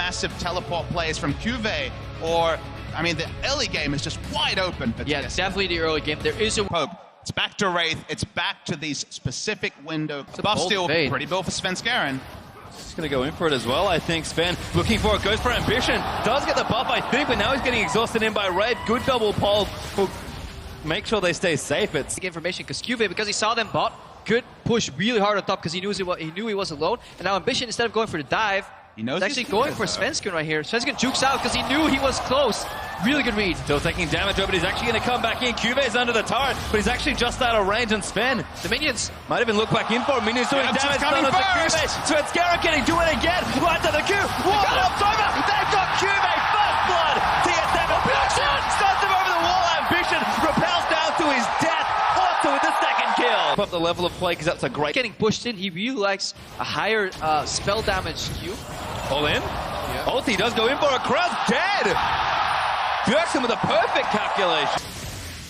massive teleport plays from Cuvée, or, I mean, the early game is just wide open for Yeah, TSM. definitely the early game. There is a Pope. It's back to Wraith. It's back to these specific window. Buff steal, pretty built for Svenskeren. He's going to go in for it as well, I think. Sven looking for it, goes for Ambition. Does get the buff, I think, but now he's getting exhausted in by Red. Good double pull. Make sure they stay safe. It's information because Cuvée, because he saw them bot, could push really hard on top because he knew he was alone. And now Ambition, instead of going for the dive, he knows he's actually going for Svenskeren right here. Svenskeren jukes out because he knew he was close. Really good read. Still taking damage, but he's actually going to come back in. Cuvé's under the turret, but he's actually just out of range, and Sven, the minions, might even look back in for him. Minions doing damage. Coming first. Svenskeren getting do it again. Right to the Q. One up, over. They've got Cuvée. First blood. TSM. Starts him over the wall. Ambition repels down to his death. Also with the second kill. Up the level of play because that's a great. Getting pushed in, he really likes a higher spell damage Q. All in. Yeah. Ulti does go in for a crowd. Dead. Bjergsen with a perfect calculation.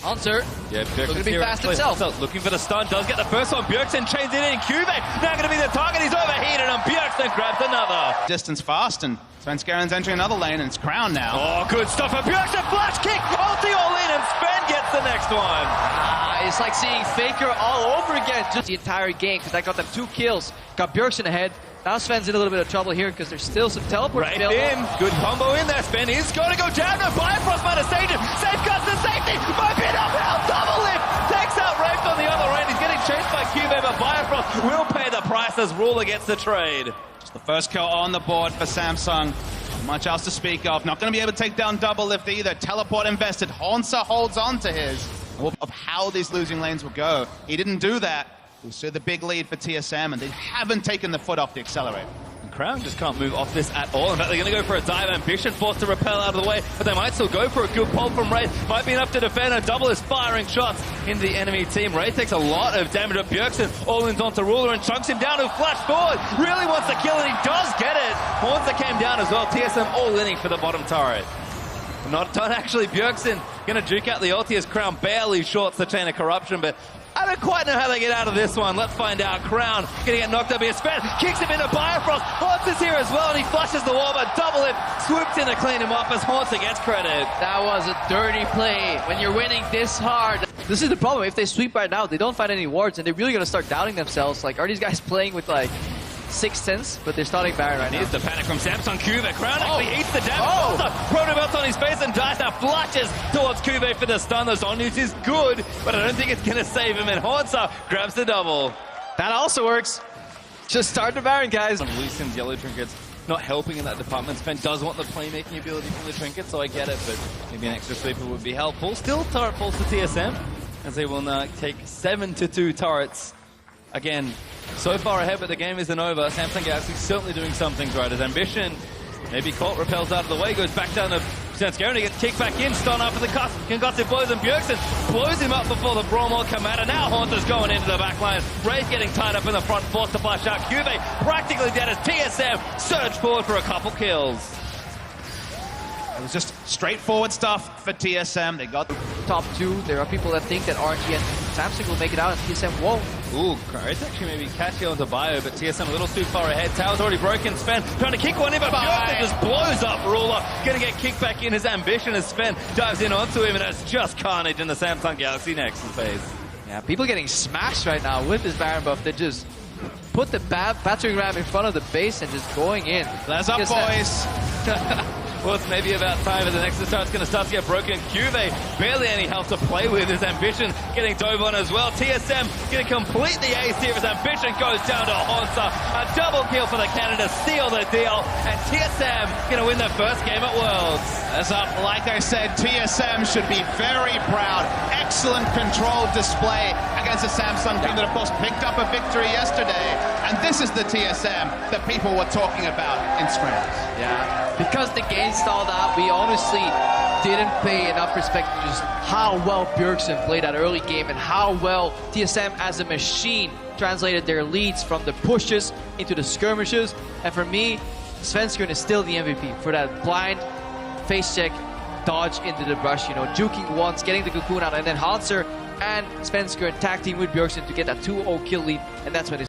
Answer. Yeah, looking to be fast himself. Looking for the stun, does get the first one. Bjergsen chains it in. Cuvée now going to be the target. He's overheated, and Bjergsen grabs another. Distance fast, and Svenskeren's entering another lane, and it's Crown now. Oh, good stuff for Bjergsen. Flash kick, ulti all in, and Sven gets the next one. It's like seeing Faker all over again. Just the entire game, because I got them 2 kills. Got Bjergsen ahead. Now Sven's in a little bit of trouble here because there's still some teleport right in. Good combo in there. Sven is going to go down. No Bifrost might have saved him. Safeguards the safety. Might be an uphill double lift. Takes out Wraith on the other end. He's getting chased by Cuvée, but Bifrost will pay the price as Ruler gets the trade. Just the first kill on the board for Samsung. Not much else to speak of. Not going to be able to take down double lift either. Teleport invested. Hauntzer holds on to his. Of how these losing lanes will go. He didn't do that. We see the big lead for TSM, and they haven't taken the foot off the accelerator. And Crown just can't move off this at all. In fact, they're going to go for a dive. Ambition forced to repel out of the way, but they might still go for a good pull from Wraith. Might be enough to defend, and Double is firing shots into the enemy team. Wraith takes a lot of damage at Bjergsen. All-in's onto Ruler and chunks him down, who flash forward. Really wants to kill, and he does get it. Hauntzer came down as well. TSM all-inning for the bottom turret. Not done, actually. Bjergsen going to juke out the ulti as Crown barely shorts the Chain of Corruption, but I don't quite know how they get out of this one. Let's find out. Crown going to get knocked up here. Sven kicks him into Bifrost. Hauntzer here as well, and he flushes the wall, but Double Lift swoops in to clean him up as Hauntzer gets credit. That was a dirty play when you're winning this hard. This is the problem. If they sweep right now, they don't find any wards, and they're really going to start doubting themselves. Like, are these guys playing with, like, 6th sense? But they're starting Baron right now. Here's the panic from Samsung. Cuvée. Crown actually eats the damage. Proto melts on his face, and Dice now flashes towards Cuvée for the stun. The stun is good, but I don't think it's going to save him, and Hauntzer grabs the double. That also works. Just start the Baron, guys. Lucian's yellow trinkets not helping in that department. Sven does want the playmaking ability from the trinket, so I get it, but maybe an extra sweeper would be helpful. Still turret falls to TSM, as they will now take 7-2 turrets. Again, so far ahead, but the game isn't over. Samsung Galaxy certainly doing some things right. As Ambition maybe caught, repels out of the way, goes back down to Svenskeren, he gets kicked back in, stun after the concussive blows, and Bjergsen blows him up before the Brawl will come out, and now Haunter's going into the back line. Wraith getting tied up in the front, forced to flash out. Cuvée practically dead as TSM surge forward for a couple kills. It was just straightforward stuff for TSM. They got the top 2. There are people that think that RNG and Samsung will make it out, and TSM won't. Ooh, it's actually maybe catching onto Bio, but TSM a little too far ahead. Tower's already broken. Sven trying to kick one in, but Bjergsen just blows up Ruler. Gonna get kicked back in. His Ambition as Sven dives in onto him, and it's just carnage in the Samsung Galaxy Nexus phase. Yeah, people getting smashed right now with this Baron buff. They just put the battering ram in front of the base and just going in. That's up, boys. Well, it's maybe about time for the Nexus start's going to start to get broken. Cuvée barely any health to play with. His Ambition getting dove on as well. TSM going to complete the ace here. His Ambition goes down to Hauntzer. A double kill for the Canada, seal the deal. And TSM going to win their first game at Worlds. That's up. Like I said, TSM should be very proud. Excellent controlled display against the Samsung team that, of course, picked up a victory yesterday. And this is the TSM that people were talking about in scrims. Yeah, because the game stalled out, we honestly didn't pay enough respect to just how well Bjergsen played that early game and how well TSM as a machine translated their leads from the pushes into the skirmishes. And for me, Svenskeren is still the MVP for that blind face check, dodge into the brush, you know, juking once, getting the cocoon out, and then Hauntzer and Svenskeren tag team with Bjergsen to get that 2-0 kill lead, and that's when they